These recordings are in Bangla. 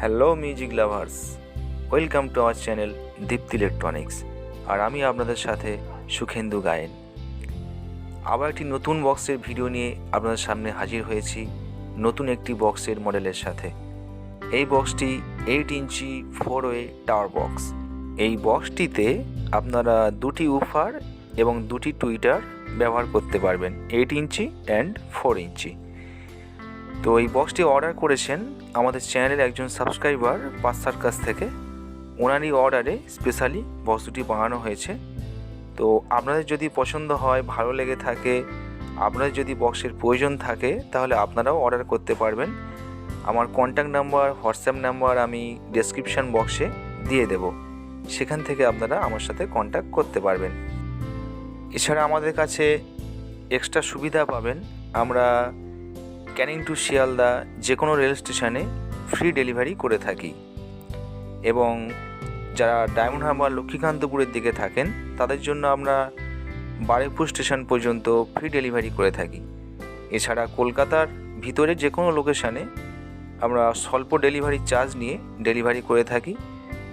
Hello music lovers, welcome to our channel Deepti electronics. আর আমি আপনাদের সাথে সুখেন্দু গায়েন। আবার একটি নতুন বক্সের ভিডিও নিয়ে আপনাদের সামনে হাজির হয়েছি, নতুন একটি বক্সের মডেলের সাথে। এই বক্সটি 8 ইঞ্চি 4-ওয়ে টাওয়ার বক্স। এই বক্সটিতে আপনারা দুটি উফার এবং দুটি টুইটার ব্যবহার করতে পারবেন, 8 ইঞ্চি অ্যান্ড 4 ইঞ্চি। তো এই বক্সটি অর্ডার করেছেন আমাদের চ্যানেলের একজন সাবস্ক্রাইবার পাঁচটার কাছ থেকে। ওনারই অর্ডারে স্পেশালি বক্স দুটি বানানো হয়েছে। তো আপনাদের যদি পছন্দ হয়, ভালো লেগে থাকে, আপনাদের যদি বক্সের প্রয়োজন থাকে, তাহলে আপনারাও অর্ডার করতে পারবেন। আমার কন্ট্যাক্ট নাম্বার, হোয়াটসঅ্যাপ নাম্বার আমি ডেসক্রিপশান বক্সে দিয়ে দেব, সেখান থেকে আপনারা আমার সাথে কন্ট্যাক্ট করতে পারবেন। এছাড়া আমাদের কাছে এক্সট্রা সুবিধা পাবেন। আমরা ক্যানিং টু শিয়ালদা যে কোনো রেল স্টেশনে ফ্রি ডেলিভারি করে থাকি, এবং যারা ডায়মন্ড হারবার লক্ষ্মীকান্তপুরের দিকে থাকেন তাদের জন্য আমরা বারুইপুর স্টেশন পর্যন্ত ফ্রি ডেলিভারি করে থাকি। এছাড়া কলকাতার ভিতরে যে কোনো লোকেশানে আমরা স্বল্প ডেলিভারি চার্জ নিয়ে ডেলিভারি করে থাকি,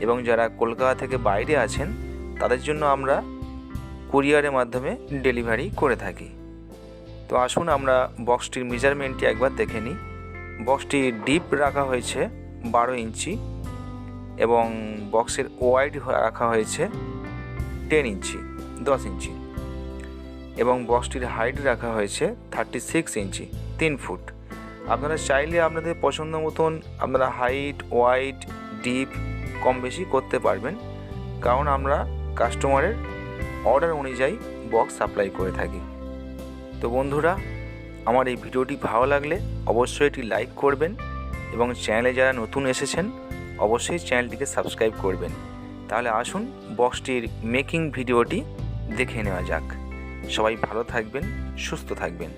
এবং যারা কলকাতা থেকে বাইরে আছেন তাদের জন্য আমরা কুরিয়ারের মাধ্যমে ডেলিভারি করে থাকি। তো আসুন আমরা বক্সটির মেজারমেন্টটি একবার দেখে নিই। বক্সটি ডিপ রাখা হয়েছে 12 ইঞ্চি, এবং বক্সের ওয়াইড রাখা হয়েছে 10 ইঞ্চি 10 ইঞ্চি, এবং বক্সটির হাইট রাখা হয়েছে 36 ইঞ্চি 3 ফুট। আপনারা চাইলে আপনাদের পছন্দ মতন আপনারা হাইট, ওয়াইড, ডিপ কম বেশি করতে পারবেন, কারণ আমরা কাস্টমারের অর্ডার অনুযায়ী বক্স সাপ্লাই করে থাকি। তো বন্ধুরা, আমার এই ভিডিওটি ভালো লাগলে অবশ্যই এটি লাইক করবেন, এবং চ্যানেলে যারা নতুন এসেছেন অবশ্যই চ্যানেলটিকে সাবস্ক্রাইব করবেন। তাহলে আসুন বক্সটির মেকিং ভিডিওটি দেখে নেওয়া যাক। সবাই ভালো থাকবেন, সুস্থ থাকবেন।